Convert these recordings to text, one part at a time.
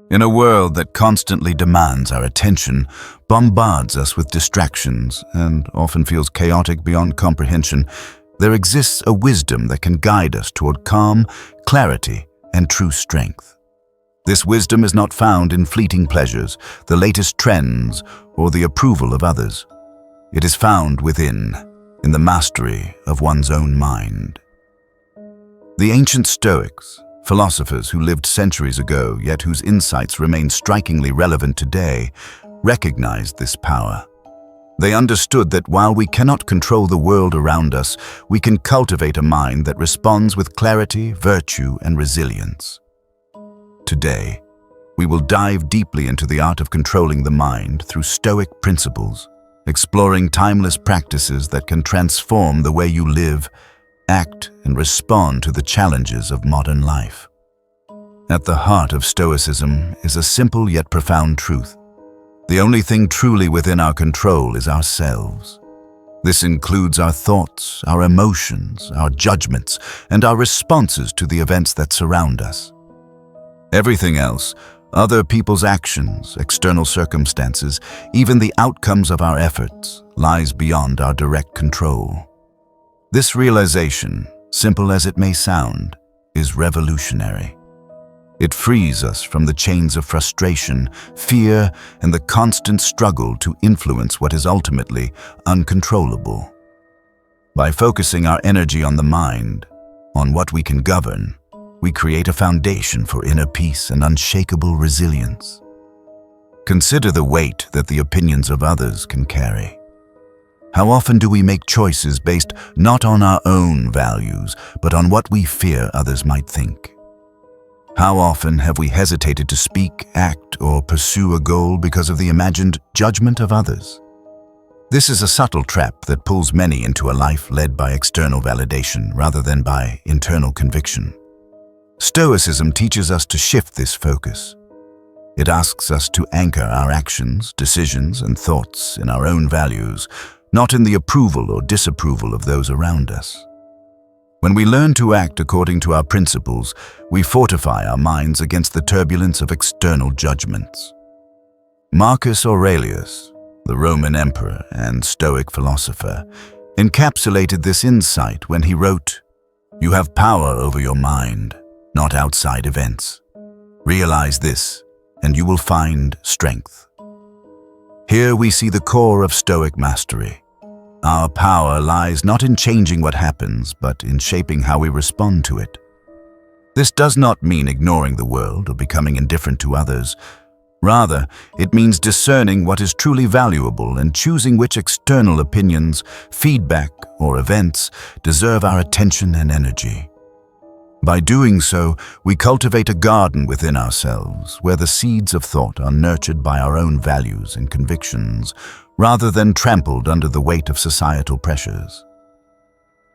In a world that constantly demands our attention, bombards us with distractions, and often feels chaotic beyond comprehension, there exists a wisdom that can guide us toward calm, clarity, and true strength. This wisdom is not found in fleeting pleasures, the latest trends, or the approval of others. It is found within, in the mastery of one's own mind. The ancient Stoics, philosophers who lived centuries ago, yet whose insights remain strikingly relevant today, recognized this power. They understood that while we cannot control the world around us, we can cultivate a mind that responds with clarity, virtue, and resilience. Today, we will dive deeply into the art of controlling the mind through Stoic principles, exploring timeless practices that can transform the way you live, act, and respond to the challenges of modern life. At the heart of Stoicism is a simple yet profound truth. The only thing truly within our control is ourselves. This includes our thoughts, our emotions, our judgments, and our responses to the events that surround us. Everything else, other people's actions, external circumstances, even the outcomes of our efforts, lies beyond our direct control. This realization, simple as it may sound, is revolutionary. It frees us from the chains of frustration, fear, and the constant struggle to influence what is ultimately uncontrollable. By focusing our energy on the mind, on what we can govern, we create a foundation for inner peace and unshakable resilience. Consider the weight that the opinions of others can carry. How often do we make choices based not on our own values, but on what we fear others might think? How often have we hesitated to speak, act, or pursue a goal because of the imagined judgment of others? This is a subtle trap that pulls many into a life led by external validation rather than by internal conviction. Stoicism teaches us to shift this focus. It asks us to anchor our actions, decisions, and thoughts in our own values, not in the approval or disapproval of those around us. When we learn to act according to our principles, we fortify our minds against the turbulence of external judgments. Marcus Aurelius, the Roman emperor and Stoic philosopher, encapsulated this insight when he wrote, "You have power over your mind, not outside events. Realize this, and you will find strength." Here we see the core of Stoic mastery. Our power lies not in changing what happens, but in shaping how we respond to it. This does not mean ignoring the world or becoming indifferent to others. Rather, it means discerning what is truly valuable and choosing which external opinions, feedback, or events deserve our attention and energy. By doing so, we cultivate a garden within ourselves, where the seeds of thought are nurtured by our own values and convictions, rather than trampled under the weight of societal pressures.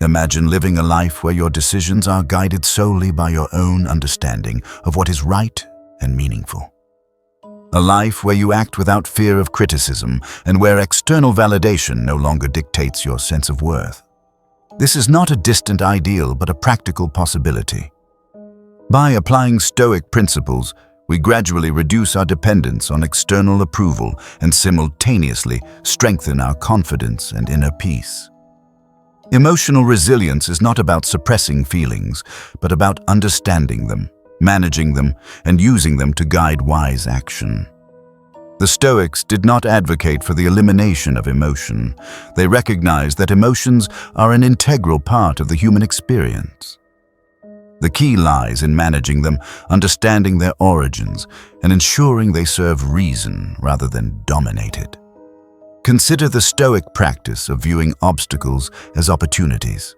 Imagine living a life where your decisions are guided solely by your own understanding of what is right and meaningful. A life where you act without fear of criticism and where external validation no longer dictates your sense of worth. This is not a distant ideal, but a practical possibility. By applying Stoic principles, we gradually reduce our dependence on external approval and simultaneously strengthen our confidence and inner peace. Emotional resilience is not about suppressing feelings, but about understanding them, managing them, and using them to guide wise action. The Stoics did not advocate for the elimination of emotion. They recognized that emotions are an integral part of the human experience. The key lies in managing them, understanding their origins, and ensuring they serve reason rather than dominate it. Consider the Stoic practice of viewing obstacles as opportunities.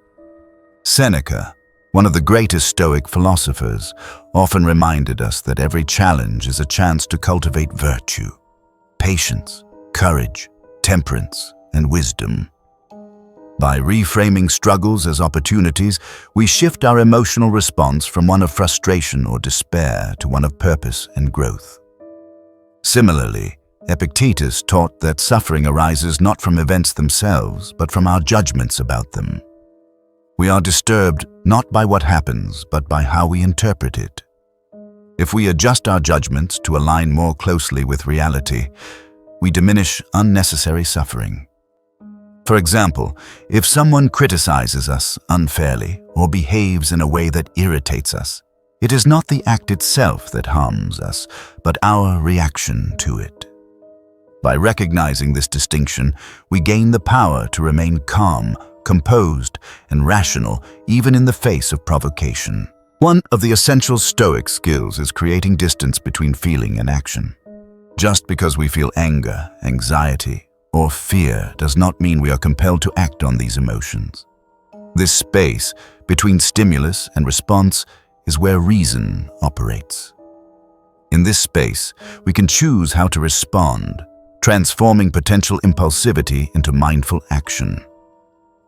Seneca, one of the greatest Stoic philosophers, often reminded us that every challenge is a chance to cultivate virtue, patience, courage, temperance, and wisdom. By reframing struggles as opportunities, we shift our emotional response from one of frustration or despair to one of purpose and growth. Similarly, Epictetus taught that suffering arises not from events themselves, but from our judgments about them. We are disturbed not by what happens, but by how we interpret it. If we adjust our judgments to align more closely with reality, we diminish unnecessary suffering. For example, if someone criticizes us unfairly or behaves in a way that irritates us, it is not the act itself that harms us, but our reaction to it. By recognizing this distinction, we gain the power to remain calm, composed, and rational even in the face of provocation. One of the essential Stoic skills is creating distance between feeling and action. Just because we feel anger, anxiety, or fear does not mean we are compelled to act on these emotions. This space between stimulus and response is where reason operates. In this space, we can choose how to respond, transforming potential impulsivity into mindful action.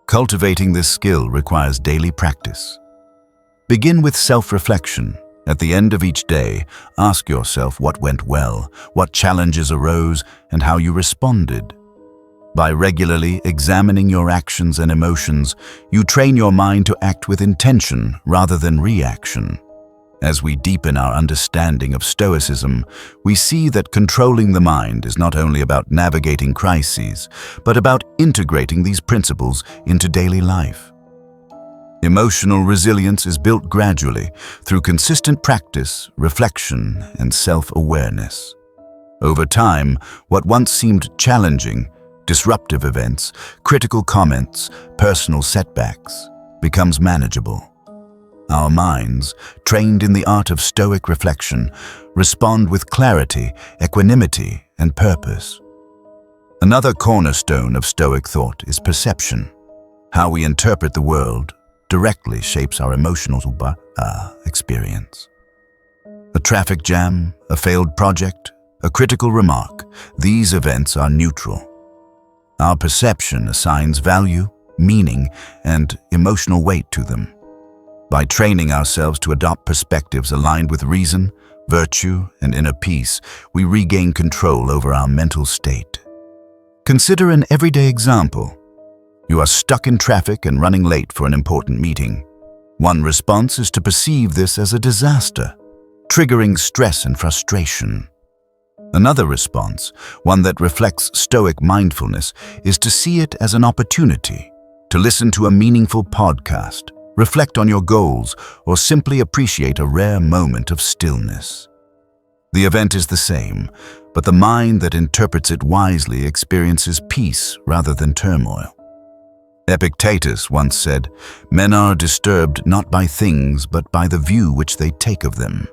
Cultivating this skill requires daily practice. Begin with self-reflection. At the end of each day, ask yourself what went well, what challenges arose, and how you responded. By regularly examining your actions and emotions, you train your mind to act with intention rather than reaction. As we deepen our understanding of Stoicism, we see that controlling the mind is not only about navigating crises, but about integrating these principles into daily life. Emotional resilience is built gradually through consistent practice, reflection, and self-awareness. Over time, what once seemed challenging, disruptive events, critical comments, personal setbacks, becomes manageable. Our minds, trained in the art of Stoic reflection, respond with clarity, equanimity, and purpose. Another cornerstone of Stoic thought is perception. How we interpret the world directly shapes our emotional experience. A traffic jam, a failed project, a critical remark, these events are neutral. Our perception assigns value, meaning, and emotional weight to them. By training ourselves to adopt perspectives aligned with reason, virtue, and inner peace, we regain control over our mental state. Consider an everyday example. You are stuck in traffic and running late for an important meeting. One response is to perceive this as a disaster, triggering stress and frustration. Another response, one that reflects Stoic mindfulness, is to see it as an opportunity to listen to a meaningful podcast, reflect on your goals, or simply appreciate a rare moment of stillness. The event is the same, but the mind that interprets it wisely experiences peace rather than turmoil. Epictetus once said, "Men are disturbed not by things, but by the view which they take of them."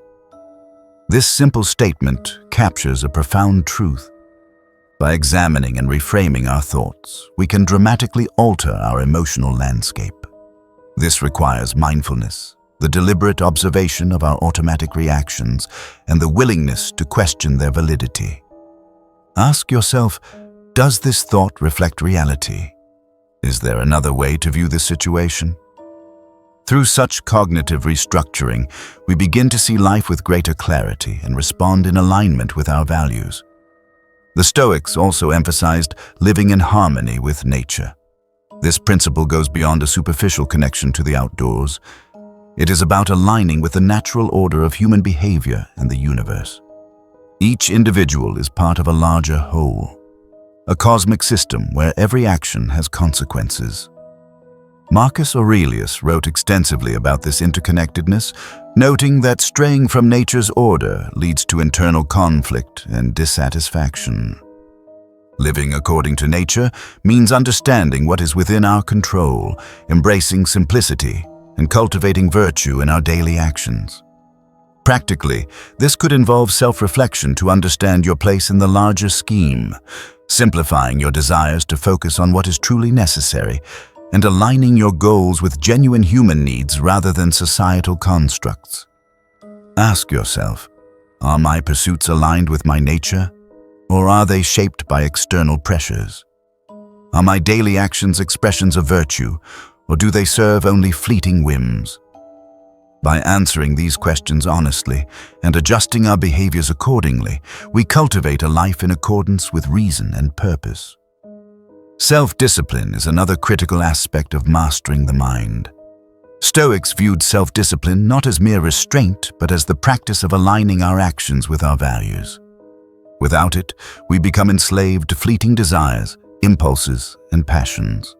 This simple statement captures a profound truth. By examining and reframing our thoughts, we can dramatically alter our emotional landscape. This requires mindfulness, the deliberate observation of our automatic reactions, and the willingness to question their validity. Ask yourself, does this thought reflect reality? Is there another way to view this situation? Through such cognitive restructuring, we begin to see life with greater clarity and respond in alignment with our values. The Stoics also emphasized living in harmony with nature. This principle goes beyond a superficial connection to the outdoors. It is about aligning with the natural order of human behavior and the universe. Each individual is part of a larger whole, a cosmic system where every action has consequences. Marcus Aurelius wrote extensively about this interconnectedness, noting that straying from nature's order leads to internal conflict and dissatisfaction. Living according to nature means understanding what is within our control, embracing simplicity, and cultivating virtue in our daily actions. Practically, this could involve self-reflection to understand your place in the larger scheme, simplifying your desires to focus on what is truly necessary, and aligning your goals with genuine human needs rather than societal constructs. Ask yourself, are my pursuits aligned with my nature, or are they shaped by external pressures? Are my daily actions expressions of virtue, or do they serve only fleeting whims? By answering these questions honestly and adjusting our behaviors accordingly, we cultivate a life in accordance with reason and purpose. Self-discipline is another critical aspect of mastering the mind. Stoics viewed self-discipline not as mere restraint, but as the practice of aligning our actions with our values. Without it, we become enslaved to fleeting desires, impulses, and passions.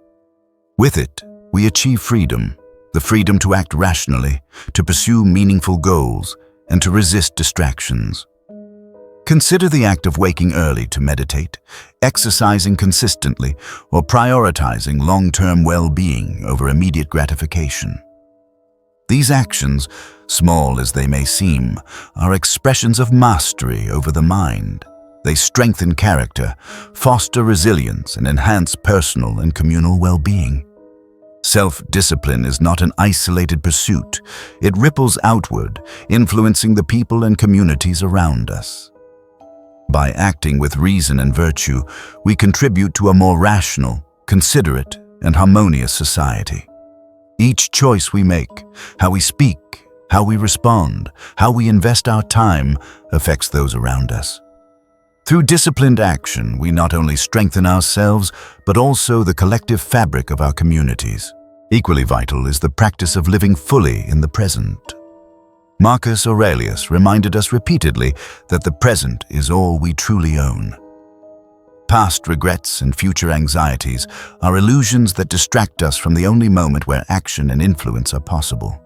With it, we achieve freedom, the freedom to act rationally, to pursue meaningful goals, and to resist distractions. Consider the act of waking early to meditate, exercising consistently, or prioritizing long-term well-being over immediate gratification. These actions, small as they may seem, are expressions of mastery over the mind. They strengthen character, foster resilience, and enhance personal and communal well-being. Self-discipline is not an isolated pursuit. It ripples outward, influencing the people and communities around us. By acting with reason and virtue, we contribute to a more rational, considerate, and harmonious society. Each choice we make, how we speak, how we respond, how we invest our time, affects those around us. Through disciplined action, we not only strengthen ourselves, but also the collective fabric of our communities. Equally vital is the practice of living fully in the present. Marcus Aurelius reminded us repeatedly that the present is all we truly own. Past regrets and future anxieties are illusions that distract us from the only moment where action and influence are possible.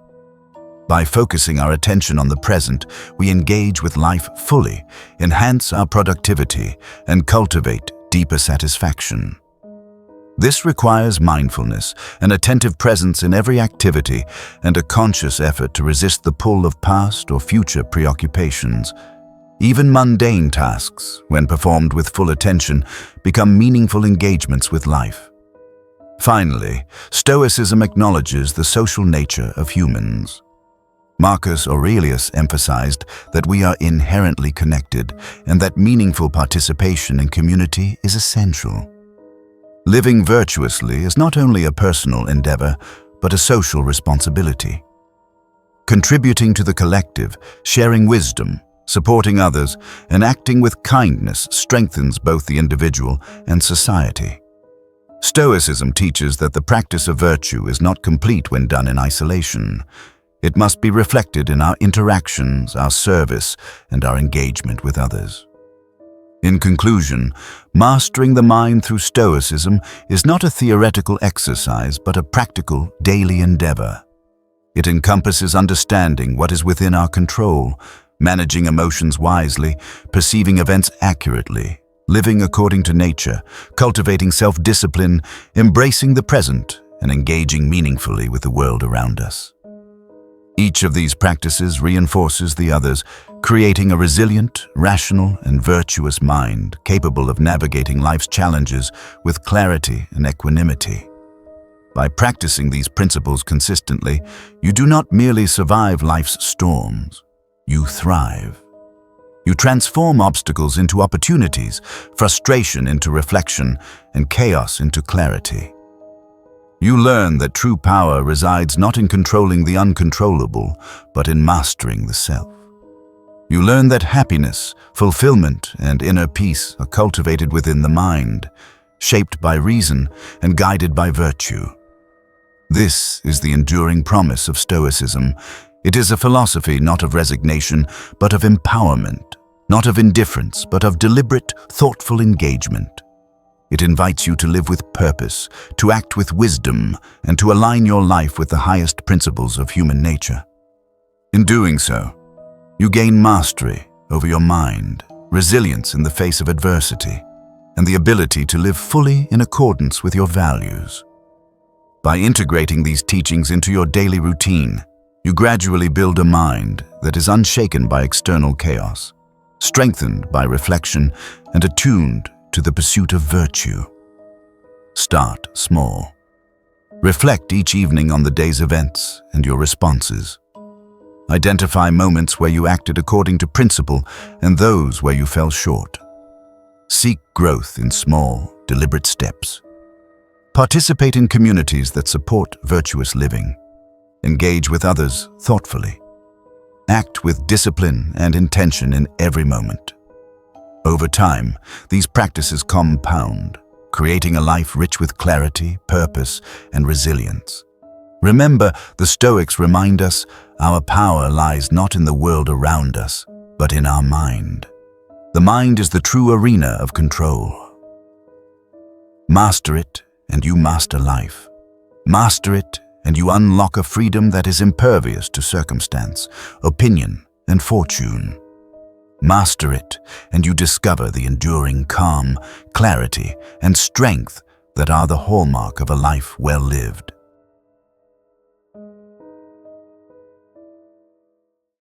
By focusing our attention on the present, we engage with life fully, enhance our productivity, and cultivate deeper satisfaction. This requires mindfulness, an attentive presence in every activity, and a conscious effort to resist the pull of past or future preoccupations. Even mundane tasks, when performed with full attention, become meaningful engagements with life. Finally, Stoicism acknowledges the social nature of humans. Marcus Aurelius emphasized that we are inherently connected and that meaningful participation in community is essential. Living virtuously is not only a personal endeavor, but a social responsibility. Contributing to the collective, sharing wisdom, supporting others, and acting with kindness strengthens both the individual and society. Stoicism teaches that the practice of virtue is not complete when done in isolation. It must be reflected in our interactions, our service, and our engagement with others. In conclusion, mastering the mind through Stoicism is not a theoretical exercise but a practical, daily endeavor. It encompasses understanding what is within our control, managing emotions wisely, perceiving events accurately, living according to nature, cultivating self-discipline, embracing the present, and engaging meaningfully with the world around us. Each of these practices reinforces the others, creating a resilient, rational, and virtuous mind capable of navigating life's challenges with clarity and equanimity. By practicing these principles consistently, you do not merely survive life's storms, you thrive. You transform obstacles into opportunities, frustration into reflection, and chaos into clarity. You learn that true power resides not in controlling the uncontrollable, but in mastering the self. You learn that happiness, fulfillment, and inner peace are cultivated within the mind, shaped by reason and guided by virtue. This is the enduring promise of Stoicism. It is a philosophy not of resignation, but of empowerment, not of indifference, but of deliberate, thoughtful engagement. It invites you to live with purpose, to act with wisdom, and to align your life with the highest principles of human nature. In doing so, you gain mastery over your mind, resilience in the face of adversity, and the ability to live fully in accordance with your values. By integrating these teachings into your daily routine, you gradually build a mind that is unshaken by external chaos, strengthened by reflection, and attuned to the pursuit of virtue. Start small. Reflect each evening on the day's events and your responses. Identify moments where you acted according to principle and those where you fell short. Seek growth in small, deliberate steps. Participate in communities that support virtuous living. Engage with others thoughtfully. Act with discipline and intention in every moment. Over time, these practices compound, creating a life rich with clarity, purpose, and resilience. Remember, the Stoics remind us our power lies not in the world around us, but in our mind. The mind is the true arena of control. Master it, and you master life. Master it, and you unlock a freedom that is impervious to circumstance, opinion, and fortune. Master it, and you discover the enduring calm, clarity, and strength that are the hallmark of a life well lived.